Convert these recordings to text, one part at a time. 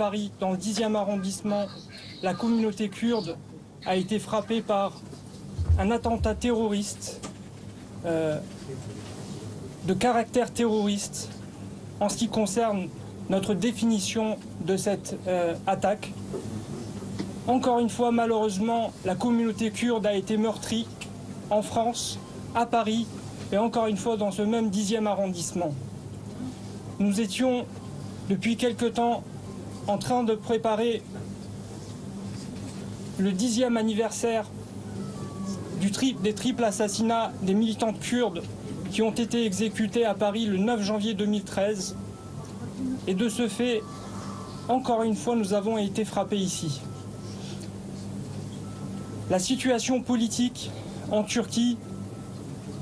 Paris, dans le 10e arrondissement, la communauté kurde a été frappée par un attentat terroriste de caractère terroriste en ce qui concerne notre définition de cette attaque. Encore une fois, malheureusement, la communauté kurde a été meurtrie en France, à Paris, et encore une fois dans ce même 10e arrondissement. Nous étions depuis quelque temps en train de préparer le 10e anniversaire des triples assassinats des militantes kurdes qui ont été exécutés à Paris le 9 janvier 2013. Et de ce fait, encore une fois, nous avons été frappés ici. La situation politique en Turquie,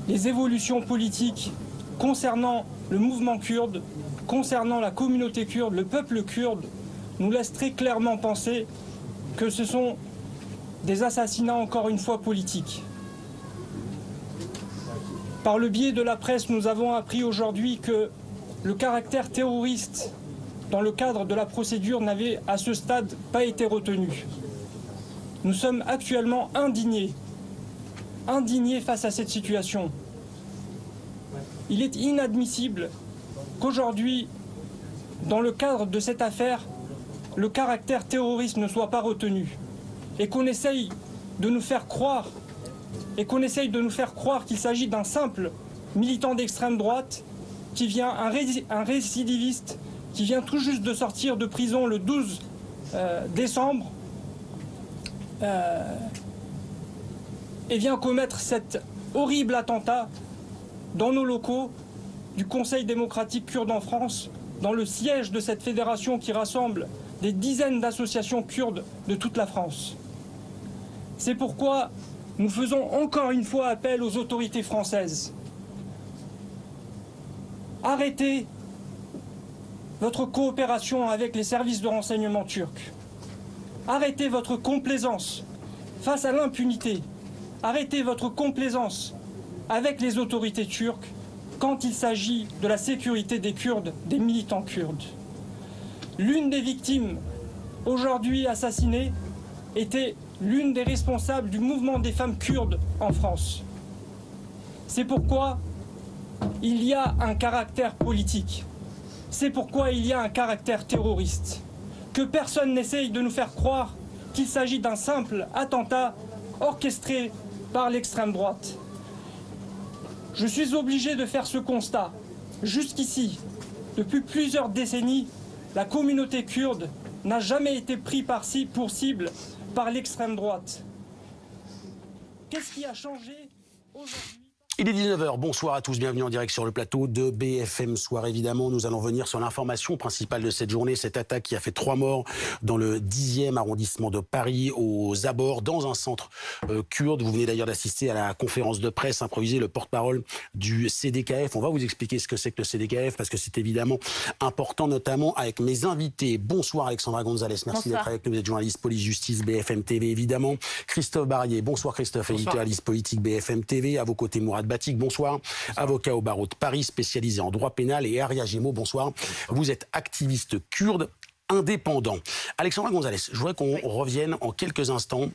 les évolutions politiques concernant le mouvement kurde, concernant la communauté kurde, le peuple kurde, nous laissent très clairement penser que ce sont des assassinats encore une fois politiques. Par le biais de la presse, nous avons appris aujourd'hui que le caractère terroriste dans le cadre de la procédure n'avait à ce stade pas été retenu. Nous sommes actuellement indignés face à cette situation. Il est inadmissible qu'aujourd'hui, dans le cadre de cette affaire, le caractère terroriste ne soit pas retenu et qu'on essaye de nous faire croire qu'il s'agit d'un simple militant d'extrême droite qui vient, un récidiviste qui vient tout juste de sortir de prison le 12 décembre et vient commettre cet horrible attentat dans nos locaux du Conseil démocratique kurde en France, dans le siège de cette fédération qui rassemble des dizaines d'associations kurdes de toute la France. C'est pourquoi nous faisons encore une fois appel aux autorités françaises. Arrêtez votre coopération avec les services de renseignement turcs. Arrêtez votre complaisance face à l'impunité. Arrêtez votre complaisance avec les autorités turques quand il s'agit de la sécurité des Kurdes, des militants kurdes. L'une des victimes aujourd'hui assassinées était l'une des responsables du mouvement des femmes kurdes en France. C'est pourquoi il y a un caractère politique. C'est pourquoi il y a un caractère terroriste. Que personne n'essaye de nous faire croire qu'il s'agit d'un simple attentat orchestré par l'extrême droite. Je suis obligé de faire ce constat. Jusqu'ici, depuis plusieurs décennies, la communauté kurde n'a jamais été prise pour cible par l'extrême droite. Qu'est-ce qui a changé aujourd'hui ? Il est 19h, bonsoir à tous, bienvenue en direct sur le plateau de BFM Soir. Évidemment, nous allons venir sur l'information principale de cette journée, cette attaque qui a fait 3 morts dans le 10e arrondissement de Paris, aux abords, dans un centre kurde. Vous venez d'ailleurs d'assister à la conférence de presse improvisée, le porte-parole du CDKF. On va vous expliquer ce que c'est que le CDKF, parce que c'est évidemment important, notamment avec mes invités. Bonsoir Alexandra Gonzalez, merci d'être avec nous, vous êtes journaliste police-justice BFM TV, évidemment. Christophe Barrier, bonsoir Christophe, éditorialiste politique BFM TV. À vos côtés, Mourad Batik, bonsoir, avocat au barreau de Paris, spécialisé en droit pénal, et Aria Gémeaux, bonsoir. Vous êtes activiste kurde indépendant. Alexandra Gonzalez, je voudrais qu'on revienne en quelques instants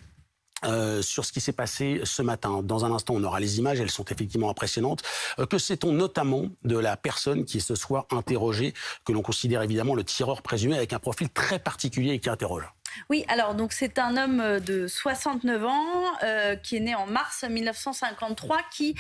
sur ce qui s'est passé ce matin. Dans un instant, on aura les images, elles sont effectivement impressionnantes. Que sait-on notamment de la personne qui est ce soir interrogée, que l'on considère évidemment le tireur présumé, avec un profil très particulier et qui interroge? Oui, alors donc c'est un homme de 69 ans qui est né en mars 1953, qui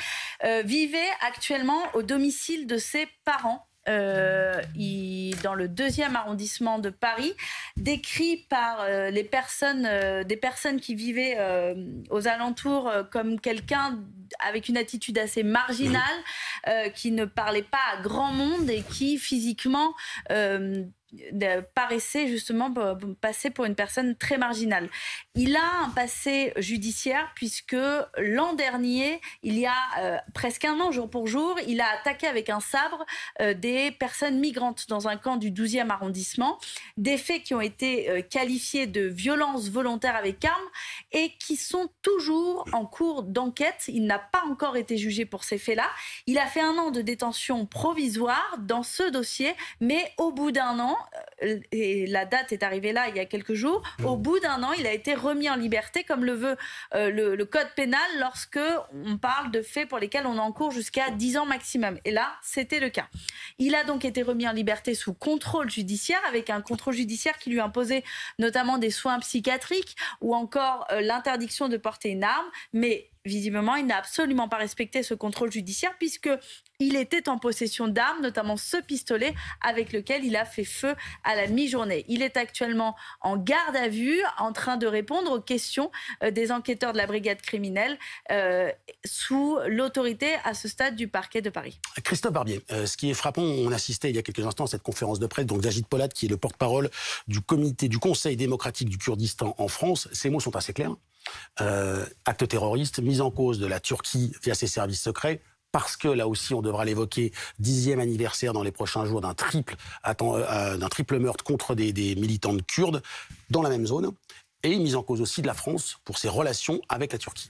vivait actuellement au domicile de ses parents. Dans le 2e arrondissement de Paris, décrit par des personnes qui vivaient aux alentours comme quelqu'un avec une attitude assez marginale, qui ne parlait pas à grand monde et qui physiquement paraissait justement passer pour une personne très marginale. Il a un passé judiciaire puisque l'an dernier, il y a presque un an, jour pour jour, il a attaqué avec un sabre des personnes migrantes dans un camp du 12e arrondissement. Des faits qui ont été qualifiés de violences volontaires avec armes et qui sont toujours en cours d'enquête. Il n'a pas encore été jugé pour ces faits-là. Il a fait 1 an de détention provisoire dans ce dossier, mais au bout d'1 an, et la date est arrivée là il y a quelques jours, au bout d'un an, il a été remis en liberté, comme le veut le code pénal, lorsque on parle de faits pour lesquels on encourt jusqu'à 10 ans maximum. Et là, c'était le cas. Il a donc été remis en liberté sous contrôle judiciaire, avec un contrôle judiciaire qui lui imposait notamment des soins psychiatriques ou encore l'interdiction de porter une arme, mais visiblement, il n'a absolument pas respecté ce contrôle judiciaire puisqu'il était en possession d'armes, notamment ce pistolet avec lequel il a fait feu à la mi-journée. Il est actuellement en garde à vue, en train de répondre aux questions des enquêteurs de la brigade criminelle sous l'autorité à ce stade du parquet de Paris. Christophe Barbier, ce qui est frappant, on assistait il y a quelques instants à cette conférence de presse donc d'Ajit Polat, qui est le porte-parole du Conseil démocratique du Kurdistan en France. Ces mots sont assez clairs. Acte terroriste, mise en cause de la Turquie via ses services secrets, parce que là aussi on devra l'évoquer, 10e anniversaire dans les prochains jours d'un triple meurtre contre des militantes kurdes dans la même zone, et une mise en cause aussi de la France pour ses relations avec la Turquie.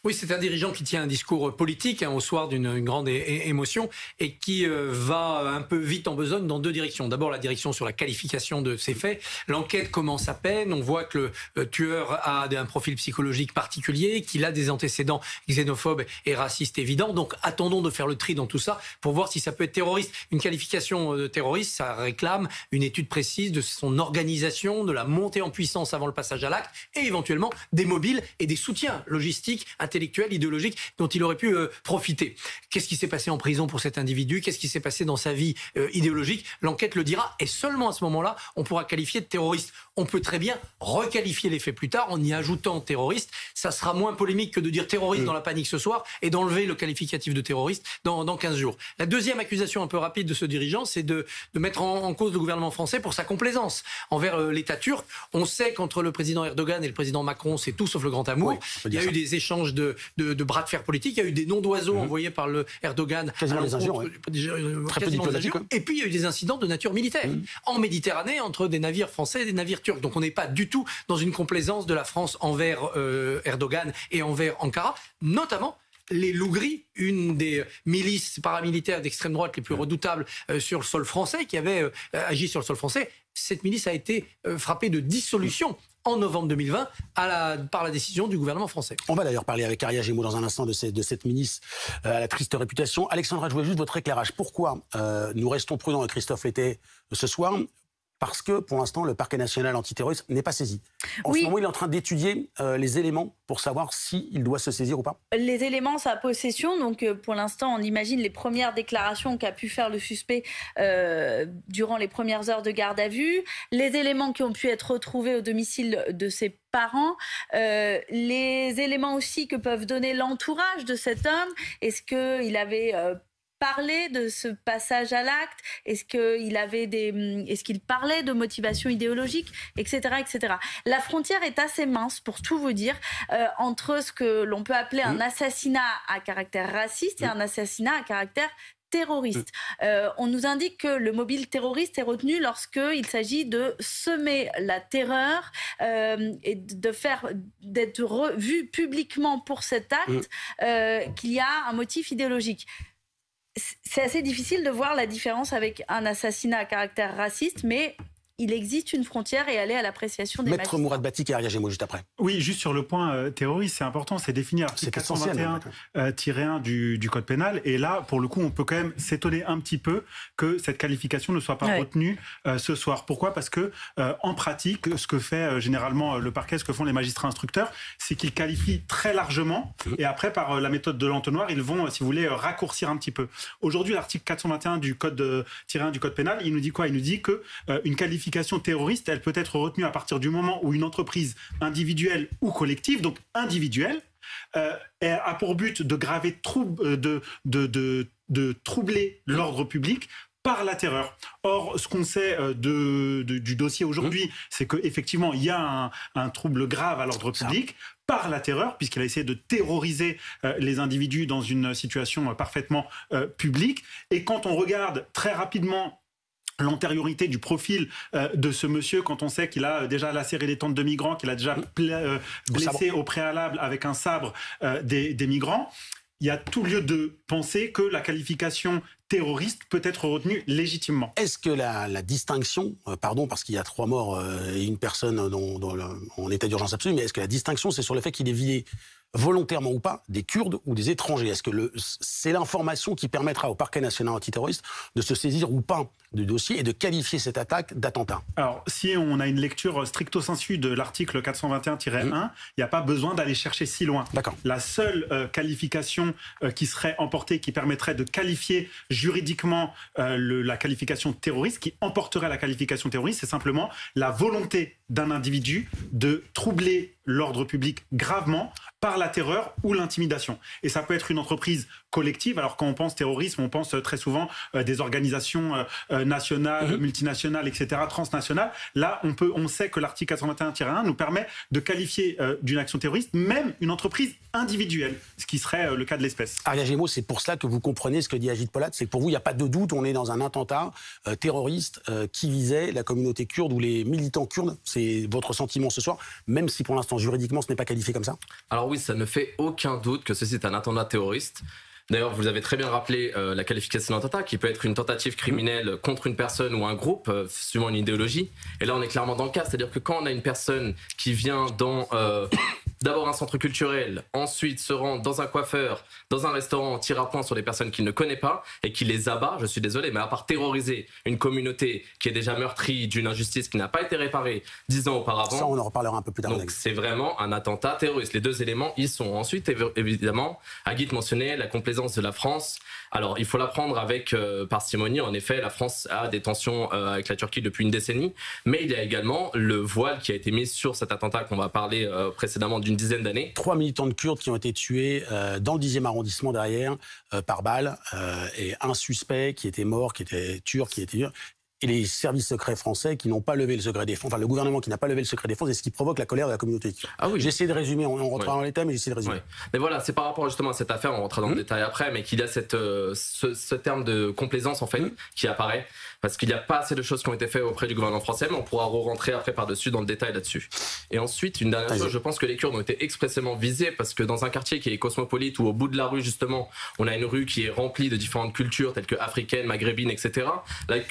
Oui, c'est un dirigeant qui tient un discours politique au soir d'une grande émotion et qui va un peu vite en besogne dans deux directions. D'abord, la direction sur la qualification de ces faits. L'enquête commence à peine. On voit que le tueur a un profil psychologique particulier, qu'il a des antécédents xénophobes et racistes évidents. Donc, attendons de faire le tri dans tout ça pour voir si ça peut être terroriste. Une qualification de terroriste, ça réclame une étude précise de son organisation, de la montée en puissance avant le passage à l'acte et éventuellement des mobiles et des soutiens logistiques, intellectuel, idéologique dont il aurait pu profiter. Qu'est-ce qui s'est passé en prison pour cet individu? Qu'est-ce qui s'est passé dans sa vie idéologique? L'enquête le dira et seulement à ce moment-là, on pourra qualifier de terroriste. On peut très bien requalifier les faits plus tard en y ajoutant terroriste. Ça sera moins polémique que de dire terroriste dans la panique ce soir et d'enlever le qualificatif de terroriste dans 15 jours. La deuxième accusation un peu rapide de ce dirigeant, c'est de mettre en cause le gouvernement français pour sa complaisance envers l'État turc. On sait qu'entre le président Erdogan et le président Macron, c'est tout sauf le grand amour. Oui, il y a eu des échanges de bras de fer politiques. Il y a eu des noms d'oiseaux envoyés par le Erdogan. Quasiment des injures, très peu diplomatiques. Et puis, il y a eu des incidents de nature militaire en Méditerranée entre des navires français et des navires turcs. Donc, on n'est pas du tout dans une complaisance de la France envers Erdogan et envers Ankara, notamment les loups gris, une des milices paramilitaires d'extrême droite les plus redoutables sur le sol français, qui avait agi sur le sol français. Cette milice a été frappée de dissolution en novembre 2020 par la décision du gouvernement français. On va d'ailleurs parler avec Aria Gémeaux dans un instant de cette milice à la triste réputation. Alexandra, je voulais juste votre éclairage. Pourquoi nous restons prudents, et Christophe l'était ce soir? Parce que, pour l'instant, le parquet national antiterroriste n'est pas saisi. En ce moment, il est en train d'étudier les éléments pour savoir s'il doit se saisir ou pas. Les éléments, sa possession. Donc, pour l'instant, on imagine les premières déclarations qu'a pu faire le suspect durant les premières heures de garde à vue. Les éléments qui ont pu être retrouvés au domicile de ses parents. Les éléments aussi que peuvent donner l'entourage de cet homme. Est-ce qu'il avait parler de ce passage à l'acte? Est-ce qu'il parlait de motivation idéologique, etc., etc. La frontière est assez mince, pour tout vous dire, entre ce que l'on peut appeler un assassinat à caractère raciste et un assassinat à caractère terroriste. On nous indique que le mobile terroriste est retenu lorsqu'il s'agit de semer la terreur et d'être vu publiquement pour cet acte qu'il y a un motif idéologique. C'est assez difficile de voir la différence avec un assassinat à caractère raciste, mais il existe une frontière et elle est à l'appréciation des magistrats. Maître Mourad Batik et Aria Gémeaux juste après. Oui, juste sur le point terroriste, c'est important, c'est défini à l'article 421-1 du Code pénal. Et là, pour le coup, on peut quand même s'étonner un petit peu que cette qualification ne soit pas retenue ce soir. Pourquoi? Parce que en pratique, ce que fait généralement le parquet, ce que font les magistrats instructeurs, c'est qu'ils qualifient très largement et après, par la méthode de l'entonnoir, ils vont, si vous voulez, raccourcir un petit peu. Aujourd'hui, l'article 421 du Code -1 du Code pénal, il nous dit quoi? Il nous dit que une qualification terroriste, elle peut être retenue à partir du moment où une entreprise individuelle ou collective, donc individuelle, a pour but de graver de troubler l'ordre public par la terreur. Or, ce qu'on sait du dossier aujourd'hui, c'est qu'effectivement, il y a un trouble grave à l'ordre public par la terreur, puisqu'il a essayé de terroriser les individus dans une situation parfaitement publique. Et quand on regarde très rapidement l'antériorité du profil de ce monsieur, quand on sait qu'il a déjà lacéré les tentes de migrants, qu'il a déjà blessé au préalable avec un sabre des migrants, il y a tout lieu de penser que la qualification terroriste peut être retenu légitimement. Est-ce que la distinction, pardon parce qu'il y a 3 morts et une personne en état d'urgence absolue, mais est-ce que la distinction c'est sur le fait qu'il est visé volontairement ou pas des Kurdes ou des étrangers? Est-ce que c'est l'information qui permettra au parquet national antiterroriste de se saisir ou pas du dossier et de qualifier cette attaque d'attentat? Alors, si on a une lecture stricto sensu de l'article 421-1, il n'y a pas besoin d'aller chercher si loin. La seule qualification qui serait emportée, qui permettrait de qualifier juridiquement la qualification terroriste, qui emporterait la qualification terroriste, c'est simplement la volonté d'un individu de troubler l'ordre public gravement par la terreur ou l'intimidation. Et ça peut être une entreprise collective. Alors quand on pense terrorisme, on pense très souvent des organisations nationales, multinationales, etc., transnationales. Là, on sait que l'article 421-1 nous permet de qualifier d'une action terroriste même une entreprise individuelle, ce qui serait le cas de l'espèce. Aria Gémeaux, c'est pour cela que vous comprenez ce que dit Agit Polat, c'est que pour vous, il n'y a pas de doute, on est dans un attentat terroriste qui visait la communauté kurde ou les militants kurdes. C'est votre sentiment ce soir, même si pour l'instant, juridiquement, ce n'est pas qualifié comme ça? Alors oui, ça ne fait aucun doute que ceci est un attentat terroriste. D'ailleurs, vous avez très bien rappelé la qualification d'attentat, qui peut être une tentative criminelle contre une personne ou un groupe, suivant une idéologie. Et là, on est clairement dans le cas. C'est-à-dire que quand on a une personne qui vient dans d'abord un centre culturel, ensuite se rend dans un coiffeur, dans un restaurant, tire à point sur des personnes qu'il ne connaît pas et qui les abat, je suis désolé, mais à part terroriser une communauté qui est déjà meurtrie d'une injustice qui n'a pas été réparée 10 ans auparavant. Ça, on en reparlera un peu plus tard. Donc c'est vraiment un attentat terroriste. Les deux éléments y sont. Ensuite, évidemment, Agit mentionnait la complaisance de la France. Alors, il faut la prendre avec parcimonie. En effet, la France a des tensions avec la Turquie depuis une décennie, mais il y a également le voile qui a été mis sur cet attentat qu'on va parler précédemment d'une dizaine d'années. 3 militants de Kurdes qui ont été tués dans le 10e arrondissement derrière, par balle, et un suspect qui était mort, qui était turc, qui était... Et les services secrets français qui n'ont pas levé le secret défense, enfin le gouvernement qui n'a pas levé le secret défense, et ce qui provoque la colère de la communauté. Ah oui. J'essaie de résumer, on rentrera dans les thèmes, mais j'essaie de résumer. Ouais. Mais voilà, c'est par rapport justement à cette affaire, on rentrera dans le détail après, mais qu'il y a ce terme de complaisance en fait qui apparaît, parce qu'il n'y a pas assez de choses qui ont été faites auprès du gouvernement français, mais on pourra rentrer après par-dessus dans le détail là-dessus. Et ensuite, une dernière chose, je pense que les Kurdes ont été expressément visés, parce que dans un quartier qui est cosmopolite, où au bout de la rue justement, on a une rue qui est remplie de différentes cultures, telles que africaines, maghrébines, etc.,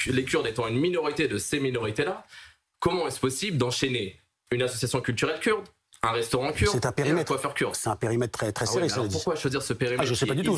les Kurdes étant une minorité de ces minorités-là, comment est-ce possible d'enchaîner une association culturelle kurde, un restaurant kurde, c'est un périmètre, et un coiffeur kurde? C'est un périmètre très serré. Alors pourquoi choisir ce périmètre? Je ne sais pas du tout,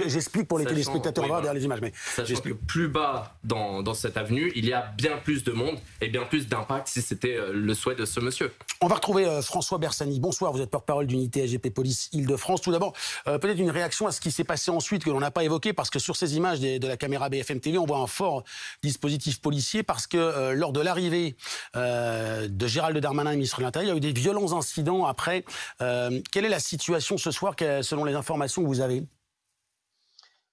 j'explique pour les téléspectateurs, on va derrière les images. Mais sachant que plus bas dans cette avenue, il y a bien plus de monde et bien plus d'impact si c'était le souhait de ce monsieur. On va retrouver François Bersani. Bonsoir, vous êtes porte-parole d'unité SGP Police Île-de-France. Tout d'abord, peut-être une réaction à ce qui s'est passé ensuite que l'on n'a pas évoqué, parce que sur ces images de la caméra BFM TV, on voit un fort dispositif policier, parce que lors de l'arrivée de Gérald Darmanin, ministre de l'Intérieur, il y a eu des violents incidents après. Quelle est la situation ce soir, selon les informations que vous avez?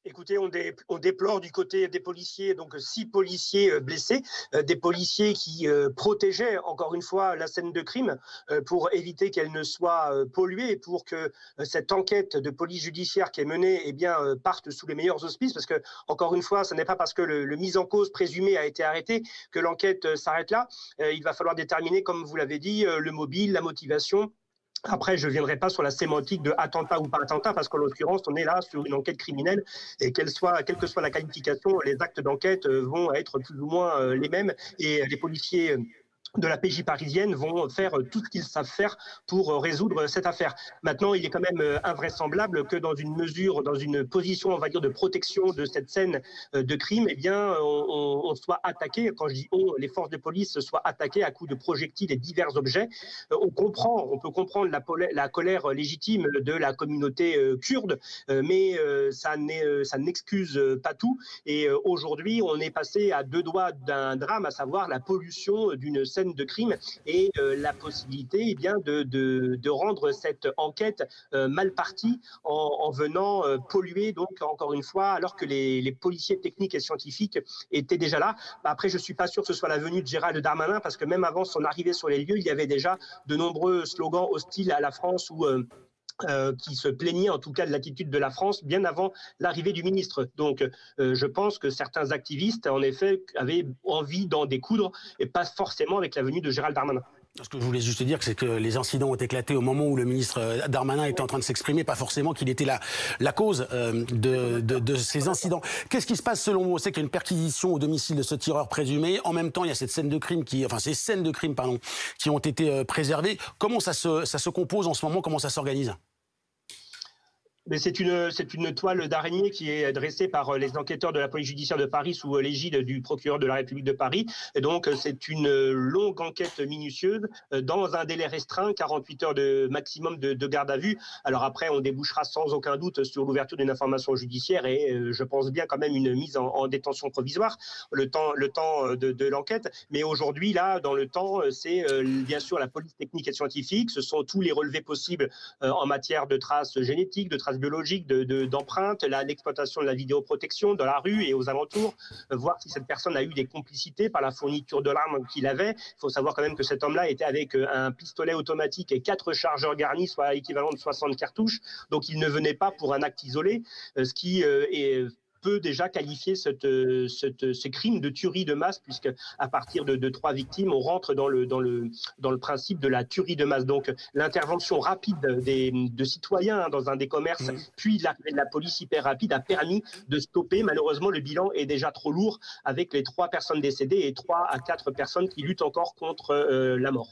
Écoutez, on déplore du côté des policiers, donc 6 policiers blessés, des policiers qui protégeaient encore une fois la scène de crime pour éviter qu'elle ne soit polluée, pour que cette enquête de police judiciaire qui est menée parte sous les meilleurs auspices, parce que encore une fois, ce n'est pas parce que le mis en cause présumé a été arrêté que l'enquête s'arrête là. Il va falloir déterminer, comme vous l'avez dit, le mobile, la motivation. Après, je ne viendrai pas sur la sémantique de attentat ou pas attentat, parce qu'en l'occurrence, on est là sur une enquête criminelle, et quelle que soit la qualification, les actes d'enquête vont être plus ou moins les mêmes, et les policiers de la PJ parisienne vont faire tout ce qu'ils savent faire pour résoudre cette affaire. Maintenant, il est quand même invraisemblable que dans une position, on va dire, de protection de cette scène de crime, on soit attaqué. Quand je dis on, les forces de police soient attaquées à coups de projectiles et divers objets. On peut comprendre la colère légitime de la communauté kurde, mais ça n'excuse pas tout. Et aujourd'hui, on est passé à 2 doigts d'un drame, à savoir la pollution d'une scène de crime et la possibilité de rendre cette enquête mal partie en venant polluer, donc encore une fois, alors que les policiers techniques et scientifiques étaient déjà là. Après, je ne suis pas sûr que ce soit la venue de Gérald Darmanin, parce que même avant son arrivée sur les lieux, il y avait déjà de nombreux slogans hostiles à la France ou qui se plaignaient en tout cas de l'attitude de la France bien avant l'arrivée du ministre. Donc je pense que certains activistes en effet avaient envie d'en découdre, et pas forcément avec la venue de Gérald Darmanin. Ce que je voulais juste dire, c'est que les incidents ont éclaté au moment où le ministre Darmanin était en train de s'exprimer, pas forcément qu'il était la cause de ces incidents. Qu'est-ce qui se passe selon vous? On sait qu'il y a une perquisition au domicile de ce tireur présumé. En même temps, il y a cette scène de crime ces scènes de crime, qui ont été préservées. Comment ça se compose en ce moment? Comment ça s'organise? Mais c'est une toile d'araignée qui est dressée par les enquêteurs de la police judiciaire de Paris sous l'égide du procureur de la République de Paris. Et donc, c'est une longue enquête minutieuse dans un délai restreint, 48 heures de maximum de garde à vue. Alors après, on débouchera sans aucun doute sur l'ouverture d'une information judiciaire et je pense bien quand même une mise en détention provisoire, le temps de l'enquête. Mais aujourd'hui, là, dans le temps, c'est bien sûr la police technique et scientifique. Ce sont tous les relevés possibles en matière de traces génétiques, de traces biologiques, d'empreintes, l'exploitation de la vidéoprotection dans la rue et aux alentours, voir si cette personne a eu des complicités par la fourniture de l'arme qu'il avait. Il faut savoir quand même que cet homme-là était avec un pistolet automatique et 4 chargeurs garnis, soit l'équivalent de 60 cartouches. Donc il ne venait pas pour un acte isolé, ce qui peut déjà qualifier ce crime de tuerie de masse, puisque à partir de 3 victimes, on rentre dans le principe de la tuerie de masse. Donc l'intervention rapide de citoyens dans un des commerces, puis la police hyper rapide a permis de stopper. Malheureusement, le bilan est déjà trop lourd, avec les 3 personnes décédées et 3 à 4 personnes qui luttent encore contre la mort.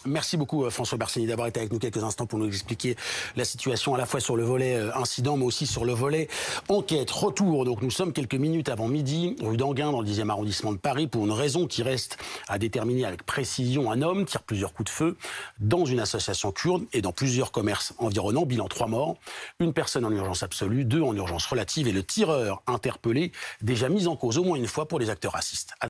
Merci beaucoup François Bersani d'avoir été avec nous quelques instants pour nous expliquer la situation à la fois sur le volet incident mais aussi sur le volet enquête. Retour, donc nous sommes quelques minutes avant midi, rue d'Anguin dans le 10e arrondissement de Paris pour une raison qui reste à déterminer avec précision. Un homme tire plusieurs coups de feu dans une association kurde et dans plusieurs commerces environnants. Bilan 3 morts, une personne en urgence absolue, 2 en urgence relative et le tireur interpellé déjà mis en cause au moins une fois pour des actes racistes.